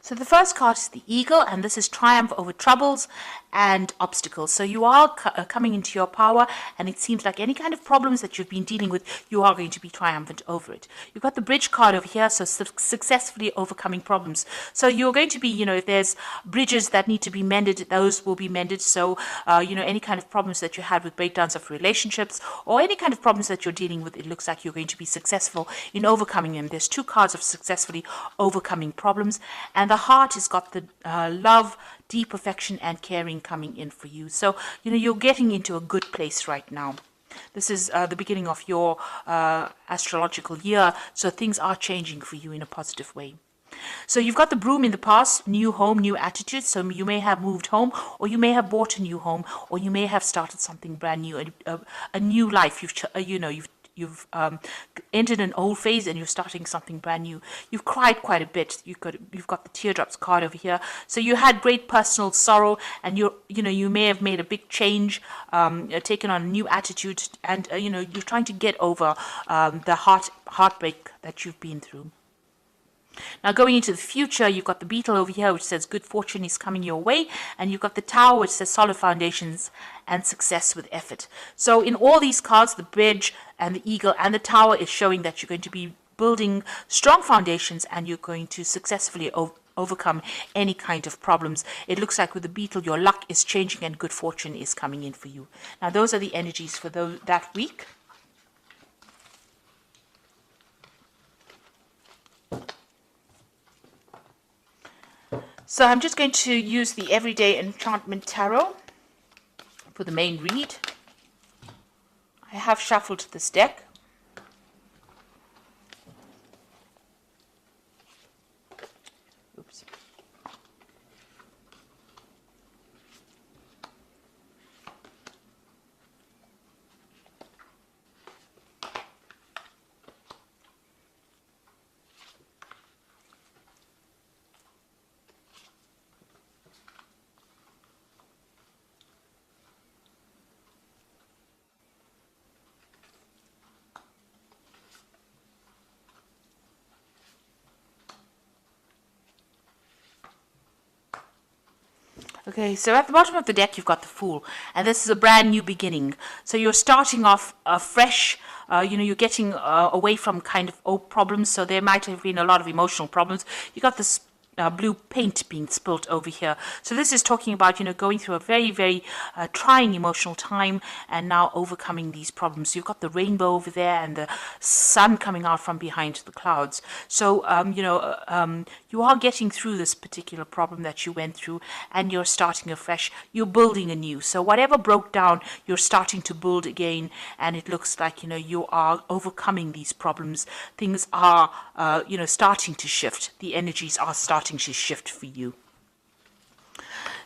So the first card is the Eagle, and this is triumph over troubles and obstacles. So you are coming into your power, and it seems like any kind of problems that you've been dealing with, you are going to be triumphant over it. You've got the Bridge card over here, so successfully overcoming problems. So you're going to be, if there's bridges that need to be mended, those will be mended. So, any kind of problems that you had with breakdowns of relationships or any kind of problems that you're dealing with, it looks like you're going to be successful in overcoming them. There's two cards of successfully overcoming problems, and the Heart has got the love, deep affection and caring coming in for you. So, you're getting into a good place right now. This is the beginning of your astrological year, so things are changing for you in a positive way. So you've got the Broom in the past, new home, new attitude. So you may have moved home, or you may have bought a new home, or you may have started something brand new, a new life. You've entered an old phase and you're starting something brand new. You've cried quite a bit. You've got the teardrops card over here. So you had great personal sorrow, and you may have made a big change, taken on a new attitude, and you're trying to get over the heartbreak that you've been through. Now going into the future, you've got the Beetle over here, which says good fortune is coming your way, and you've got the Tower, which says solid foundations and success with effort. So in all these cards, the Bridge and the Eagle and the Tower is showing that you're going to be building strong foundations, and you're going to successfully overcome any kind of problems. It looks like with the Beetle, your luck is changing and good fortune is coming in for you. Now those are the energies for that week. So I'm just going to use the Everyday Enchantment Tarot for the main read. I have shuffled this deck. Oops. Okay, so at the bottom of the deck, you've got the Fool, and this is a brand new beginning. So you're starting off fresh. You're getting away from kind of old problems. So there might have been a lot of emotional problems. You got this blue paint being spilt over here. So this is talking about, going through a very, very trying emotional time and now overcoming these problems. You've got the rainbow over there and the sun coming out from behind the clouds. So, you are getting through this particular problem that you went through, and you're starting afresh. You're building anew. So whatever broke down, you're starting to build again, and it looks like, you are overcoming these problems. Things are, starting to shift. The energies are starting to shift for you.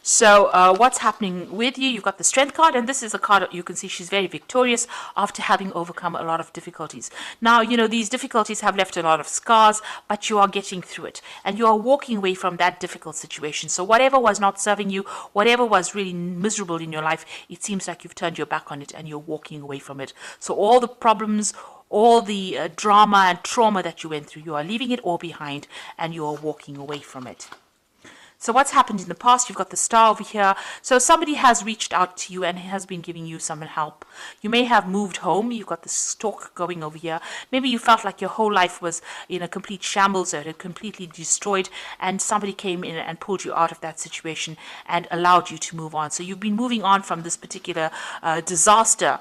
So what's happening with you? You've got the Strength card, and this is a card that you can see she's very victorious after having overcome a lot of difficulties. Now, these difficulties have left a lot of scars, but you are getting through it, and you are walking away from that difficult situation. So whatever was not serving you, whatever was really miserable in your life, it seems like you've turned your back on it and you're walking away from it. So all the problems, all the drama and trauma that you went through, you are leaving it all behind and you are walking away from it. So what's happened in the past? You've got the Star over here. So somebody has reached out to you and has been giving you some help. You may have moved home. You've got the Stork going over here. Maybe you felt like your whole life was in a complete shambles, or it had completely destroyed, and somebody came in and pulled you out of that situation and allowed you to move on. So you've been moving on from this particular disaster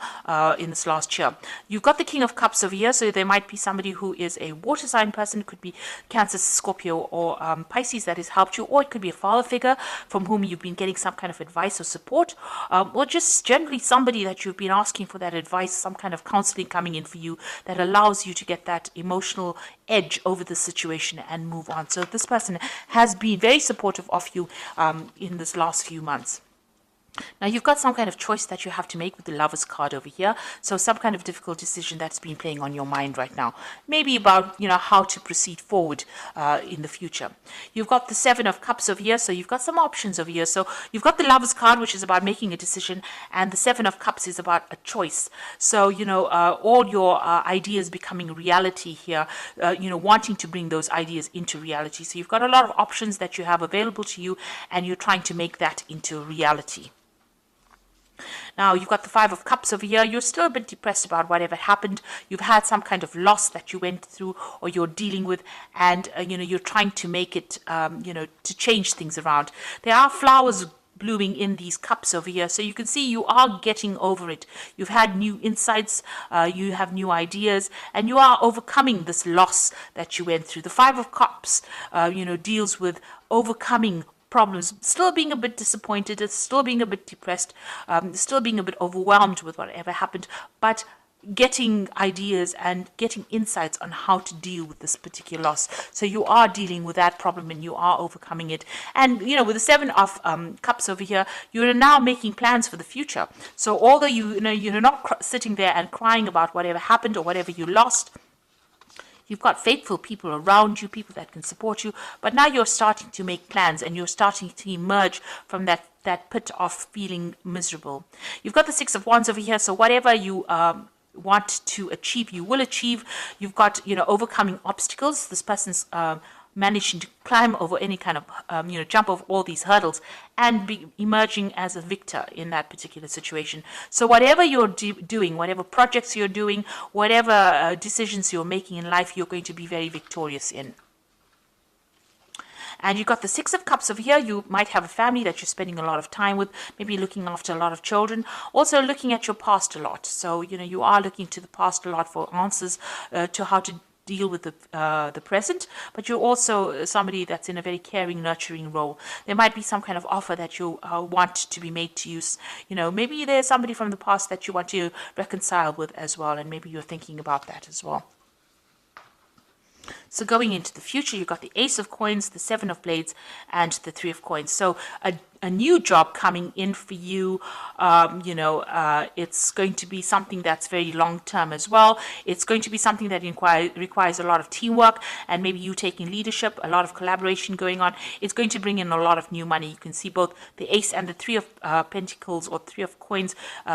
in this last year. You've got the King of Cups over here. So there might be somebody who is a water sign person. It could be Cancer, Scorpio, or Pisces that has helped you, or it could be a father figure from whom you've been getting some kind of advice or support, or just generally somebody that you've been asking for that advice, some kind of counseling coming in for you that allows you to get that emotional edge over the situation and move on. So this person has been very supportive of you in this last few months. Now you've got some kind of choice that you have to make with the Lovers card over here. So some kind of difficult decision that's been playing on your mind right now. Maybe about, how to proceed forward in the future. You've got the Seven of Cups over here. So you've got some options over here. So you've got the Lovers card, which is about making a decision. And the Seven of Cups is about a choice. So, all your ideas becoming reality here, wanting to bring those ideas into reality. So you've got a lot of options that you have available to you, and you're trying to make that into reality. Now, you've got the Five of Cups over here. You're still a bit depressed about whatever happened. You've had some kind of loss that you went through or you're dealing with, and, you're trying to make it, to change things around. There are flowers blooming in these cups over here, so you can see you are getting over it. You've had new insights, you have new ideas, and you are overcoming this loss that you went through. The Five of Cups, deals with overcoming problems, still being a bit disappointed, still being a bit depressed, still being a bit overwhelmed with whatever happened, but getting ideas and getting insights on how to deal with this particular loss. So you are dealing with that problem and you are overcoming it. And, with the Seven of Cups over here, you're now making plans for the future. So although you're not sitting there and crying about whatever happened or whatever you lost, you've got faithful people around you, people that can support you, but now you're starting to make plans and you're starting to emerge from that pit of feeling miserable. You've got the Six of Wands over here, so whatever you want to achieve, you will achieve. You've got, overcoming obstacles. This person's managing to climb over any kind of, jump over all these hurdles and be emerging as a victor in that particular situation. So whatever you're doing, whatever projects you're doing, whatever decisions you're making in life, you're going to be very victorious in. And you've got the Six of Cups over here. You might have a family that you're spending a lot of time with, maybe looking after a lot of children, also looking at your past a lot. So, you are looking to the past a lot for answers to how to deal with the present, but you're also somebody that's in a very caring, nurturing role. There might be some kind of offer that you want to be made to you. Maybe there's somebody from the past that you want to reconcile with as well, and maybe you're thinking about that as well. So going into the future, you've got the Ace of Coins, the Seven of Blades, and the Three of Coins. So a new job coming in for you. It's going to be something that's very long term as well. It's going to be something that requires a lot of teamwork and maybe you taking leadership, a lot of collaboration going on. It's going to bring in a lot of new money. You can see both the Ace and the Three of Pentacles or Three of Coins.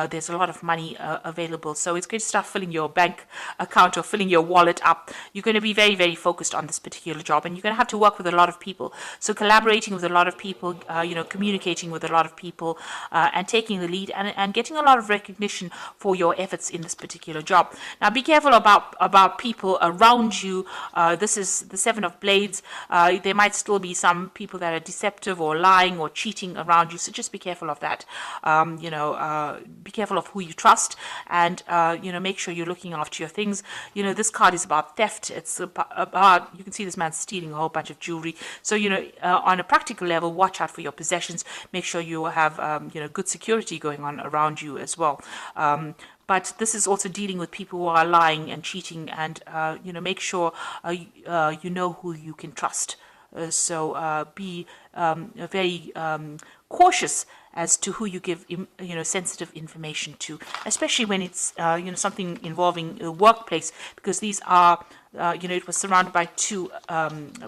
There's a lot of money available. So it's going to start filling your bank account or filling your wallet up. You're going to be very, very focused on this particular job, and you're going to have to work with a lot of people. So collaborating with a lot of people, communicating with a lot of people, and taking the lead and getting a lot of recognition for your efforts in this particular job. Now be careful about people around you. This is the Seven of Blades. There might still be some people that are deceptive or lying or cheating around you, so just be careful of that. Be careful of who you trust, and make sure you're looking after your things. This card is about theft. It's about, you can see this man stealing a whole bunch of jewelry. So on a practical level, watch out for your possessions. Make sure you have good security going on around you as well. But this is also dealing with people who are lying and cheating, and make sure you know who you can trust. So be very cautious as to who you give sensitive information to, especially when it's something involving a workplace, because these are it was surrounded by two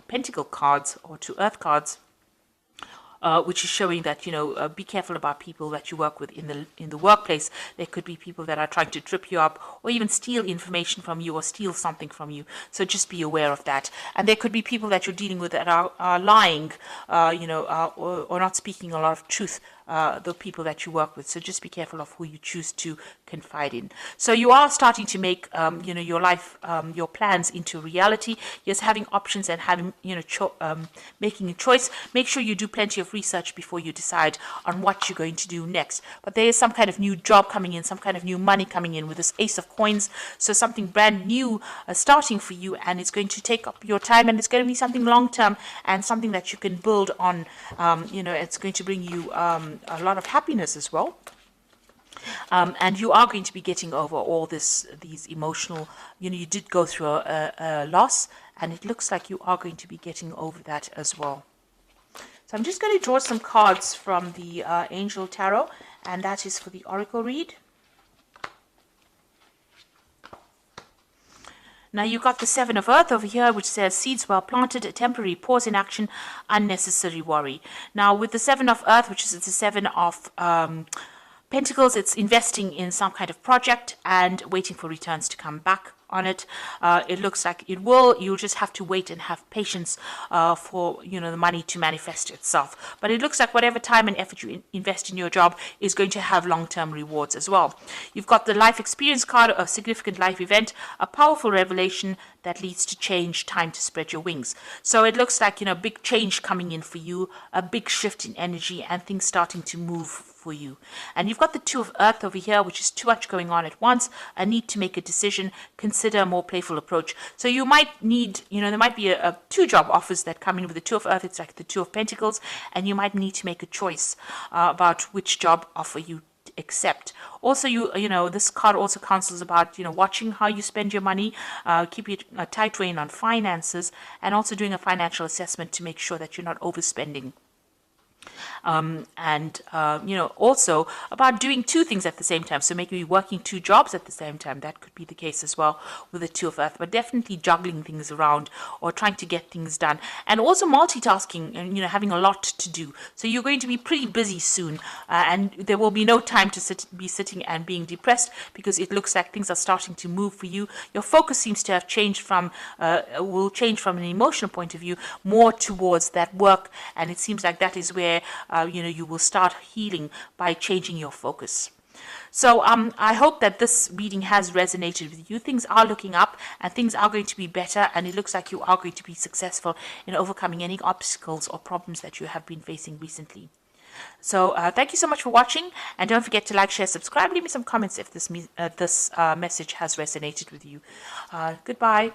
pentacle cards or two earth cards. Which is showing that be careful about people that you work with in the workplace. There could be people that are trying to trip you up or even steal information from you or steal something from you. So just be aware of that. And there could be people that you're dealing with that are lying, or not speaking a lot of truth. The people that you work with. So just be careful of who you choose to confide in. So you are starting to make, your life, your plans into reality. Yes, having options and having, making a choice. Make sure you do plenty of research before you decide on what you're going to do next. But there is some kind of new job coming in, some kind of new money coming in with this Ace of Coins. So something brand new starting for you, and it's going to take up your time, and it's going to be something long term and something that you can build on. It's going to bring you a lot of happiness as well. And you are going to be getting over all these emotional, you did go through a loss, and it looks like you are going to be getting over that as well. So I'm just going to draw some cards from the Angel Tarot, And that is for the Oracle read. Now you got the Seven of Earth over here, which says seeds well planted, a temporary pause in action, unnecessary worry. Now with the Seven of Earth, which is the Seven of Pentacles, it's investing in some kind of project and waiting for returns to come back on it. It looks like it will. You'll just have to wait and have patience for the money to manifest itself. But it looks like whatever time and effort you invest in your job is going to have long-term rewards as well. You've got the life experience card, a significant life event, a powerful revelation that leads to change, time to spread your wings. So it looks like big change coming in for you, a big shift in energy, and things starting to move for you. And you've got the Two of Earth over here, which is too much going on at once, a need to make a decision, consider a more playful approach. So you might need, there might be a two job offers that come in with the Two of Earth. It's like the Two of Pentacles, and you might need to make a choice about which job offer you accept. Also, this card also counsels about watching how you spend your money, keeping a tight rein on finances, and also doing a financial assessment to make sure that you're not overspending. Also about doing two things at the same time. So maybe working two jobs at the same time. That could be the case as well with the Two of Earth, but definitely juggling things around or trying to get things done. And also multitasking and, having a lot to do. So you're going to be pretty busy soon, and there will be no time to be sitting and being depressed, because it looks like things are starting to move for you. Your focus seems to have changed will change from an emotional point of view more towards that work, and it seems like that is where you will start healing by changing your focus. So I hope that this reading has resonated with you. Things are looking up and things are going to be better, and it looks like you are going to be successful in overcoming any obstacles or problems that you have been facing recently. So thank you so much for watching, and don't forget to like, share, subscribe, leave me some comments if this message has resonated with you. Goodbye.